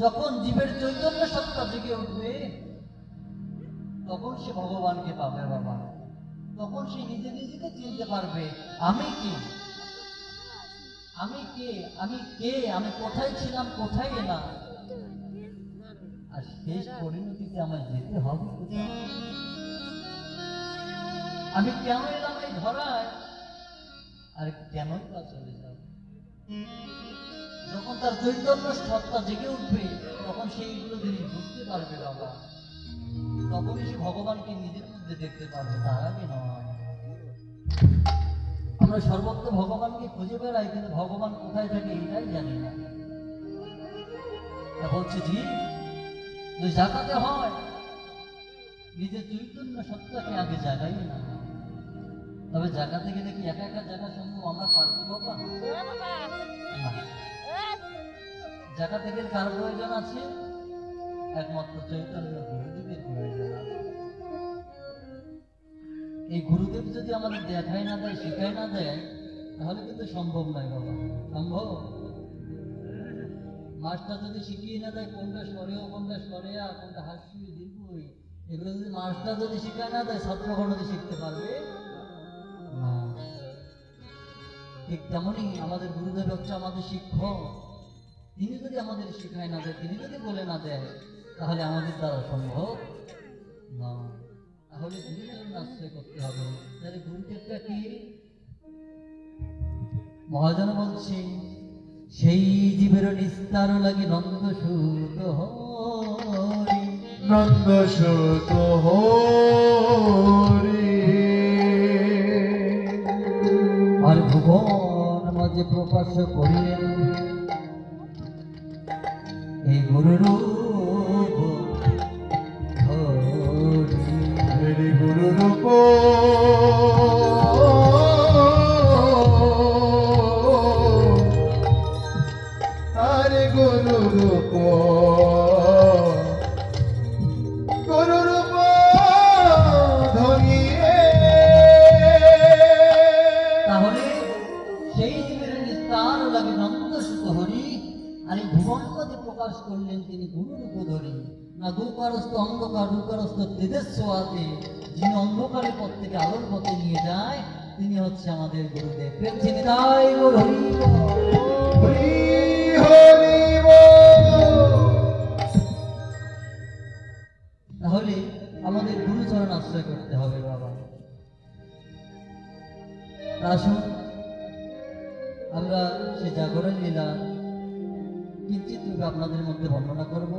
যখন জীবের চৈতন্য সত্তা জেগে উঠবে তখন সে ভগবানকে পাবে বাবা। তখন সে নিজে নিজেকে চিনতে পারবে, আমি কে, আমি কে, আমি কে, আমি কোথায় ছিলাম কোথায় এলাম। আর শেষ পরিণতিতে আমায় যেতে হবে কোথায়? আমি কেন এলাম এই ধরায়, আর কেনই বা চলে যাব? যখন তার চৈতন্য সত্তা জেগে উঠবে তখন সেইগুলো তিনি বুঝতে পারবে বাবা। তখনই সে ভগবানকে নিজের মধ্যে দেখতে পারবে, তার আগে নয়। আমরা সর্বত্র ভগবানকে খুঁজে বেড়াই, কিন্তু ভগবান কোথায় থাকে এটাই জানি না। বলছে জি, জাগাতে হয় নিজের চৈতন্য সত্তাকে আগে জাগাই না। তবে জাগাতে গেলে কি একা একা জাগা সম্ভব? আমরা পারবো বাবা? জাগাতে গেলে কার প্রয়োজন আছে? একমাত্র চৈতন্য গুরুদেবের প্রয়োজন আছে। এই গুরুদেব যদি আমাদের দেখাই না দেয়, শেখাই না দেয়, তাহলে কিন্তু সম্ভব নয় বাবা। সম্ভব? মাস্টার যদি শিখিয়ে না দেয় কোনটা সরেও, কোনটা সরেয়া, কোনটা হাসি দীর্ঘই, এগুলো যদি মাস্টার যদি শিখায় না দেয়, ছাত্র কোনোদিন শিখতে পারবে না। ঠিক তেমনই আমাদের গুরুদেব হচ্ছে আমাদের শিক্ষক। তিনি যদি আমাদের শিখায় না দেয়, তিনি যদি বলে না দেয়, তাহলে আমাদের দ্বারা সম্ভব না। তাহলে গুরুদেবের আশ্রয় করতে হবে। তাহলে গুরুদেবটা কি? মহাজন বলছে, সেই জীবের নিস্তার লাগে নন্দ সুত হরি, নন্দ সুত হরি। আর ভুবন মাঝে প্রকাশ করিলেন এই গুরুরূপ হরি গুরু রূপ হরে গুরু রূপ, গুরু রূপ ধরিয়ে। তাহলে সেই জীবের নিস্তার লাগে নন্দ সুত হরি, আর এই ভুবন মাঝে প্রকাশ করলেন তিনি গুরুরূপ ধরি। না দুকারস্থ অন্ধকার, দুকারস্থ তেজস্বাতে, যিনি অন্ধকারের পথ থেকে আলোর পথে নিয়ে যায়, তিনি হচ্ছে আমাদের গুরুদেব। প্রেম চিন্তায় গুরু হরি হরি হরি বল। তাহলে আমাদের গুরুচরণ আশ্রয় করতে হবে বাবা। আসুন আমরা সে জাগরণ লীলা কিঞ্চিত রূপে আপনাদের মধ্যে বর্ণনা করব।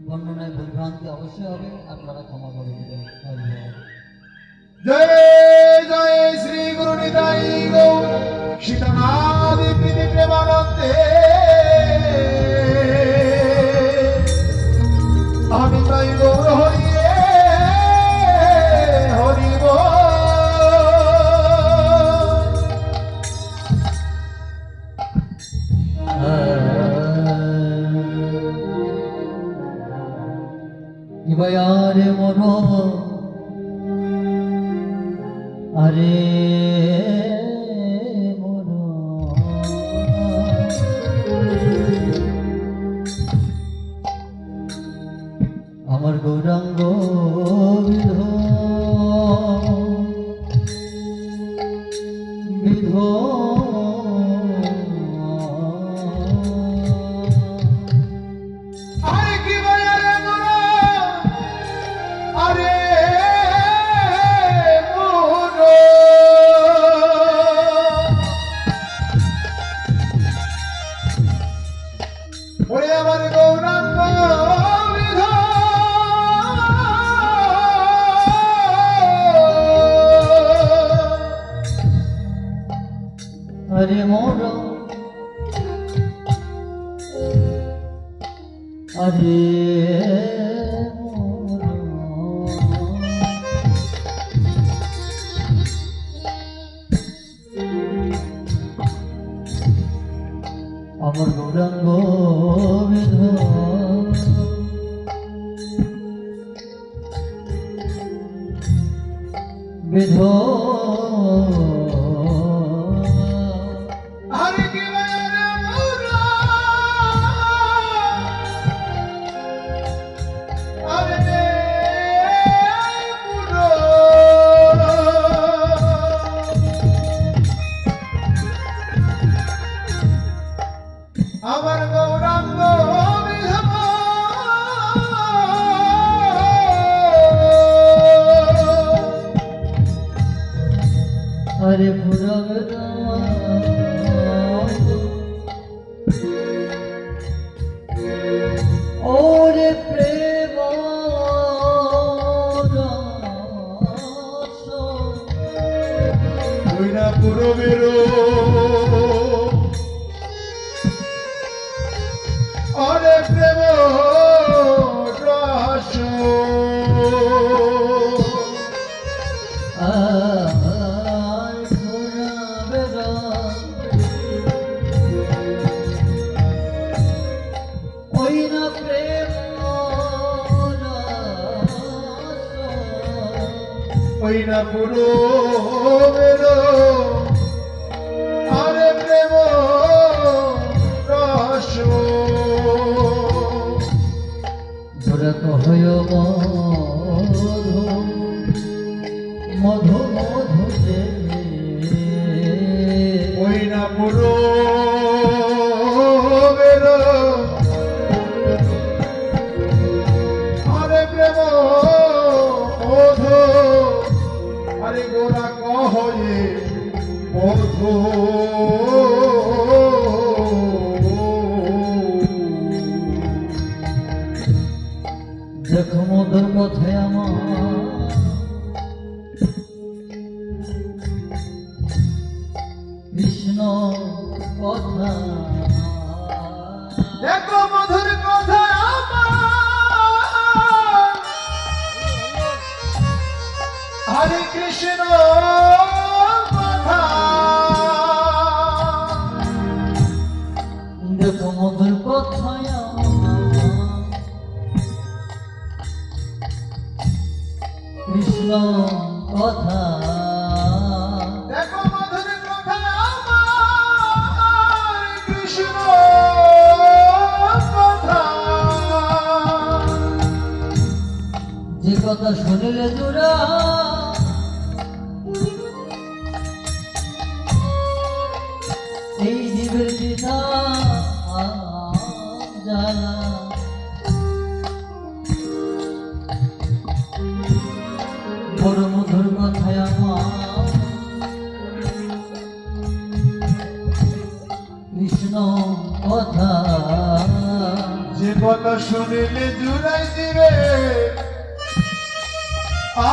বর্ণনায় ভুলভ্রান্তি অবশ্যই হবে, আপনারা ক্ষমা করে দেবেন। জয় জয় শ্রী গুরু নিতাই গৌর সীতানাদি প্রীতি প্রেমানন্দে। আমি তাই গৌর হরিয়ে হরিব। আরে মন আরে মন আমার গৌরাঙ্গ বিধ বিধ আরে কি বলে রে মোরা, আরে মোরা। ওরে আমার গৌরাঙ্গ বিধ, আরে মোর আরে আমার গৌরাঙ্গ বিধ বিধ আরে কি বলে রে মোরা, আমার গৌরাঙ্গ বিধান। আরে পুরব ওরে প্রেম ওই না পুরবের অরে প্রেম রস আর পুরব ওই না প্রেম ওই না পুরবের অরে প্রেম রস ধরে কহয় মধু মধু যে ওই না পুরবের অরে প্রেম মধু আরে গোরা কহয়ে মধু দেখো মধুর কথায় আমার কৃষ্ণ কথা দেখো মধুর কথা আমার হরে কৃষ্ণ কথা দেখো মধুর কথায় আমার কৃষ্ণ কথা দেখো মধুর কথা আমার কৃষ্ণ কথা যে কথা শুনিলে জোড়া এই জীবের পিতা জানা বড় মধুর কথায় আমার কৃষ্ণ কথা যে কথা শুনিলে জুড়াই দিবে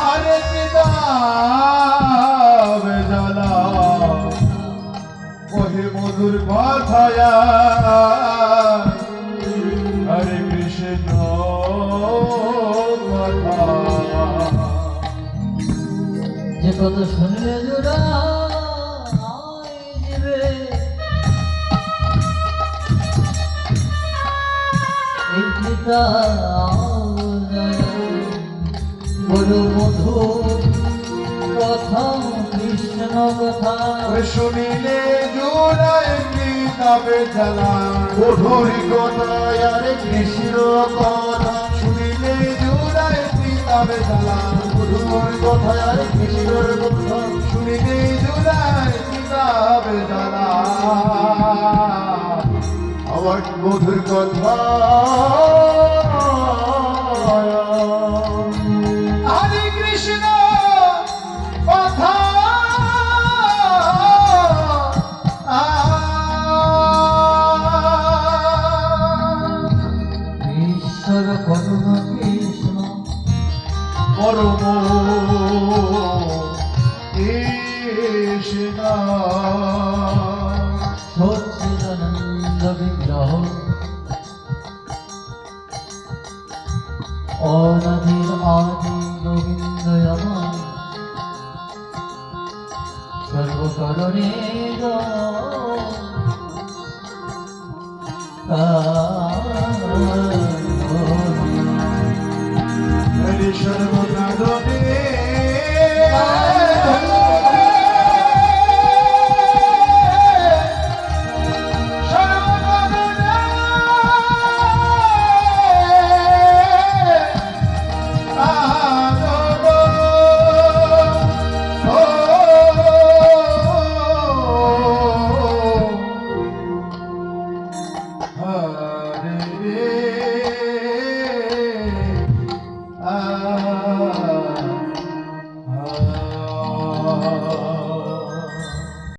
আরে দিদাবে জ্বালা ওহে মধুর কথায়া হরে কৃষ্ণ কথা যে কথা শুনলে জোড়া দিবে এই পিতা বড় মধু কথা কৃষ্ণ কথা ওই শুনিলে জোড়ায় দিদাবে জ্বালা মধুর কথায় আরে কৃষ্ণ কথা শুনিলে জোড়ায় দিদাবে জ্বালা মধুর কথায় আরে কৃষ্ণর কথা শুনিলে জোড়ায় দিদাবে জ্বালা আমার মধুর কথা হরে কৃষ্ণ কথা ঈশ্বর করুণ কৃষ্ণ পরম কৃষ্ণ সচ্চিদানন্দ বিগ্রহ অনাদির আদি গোবিন্দ আমার সর্বকারণে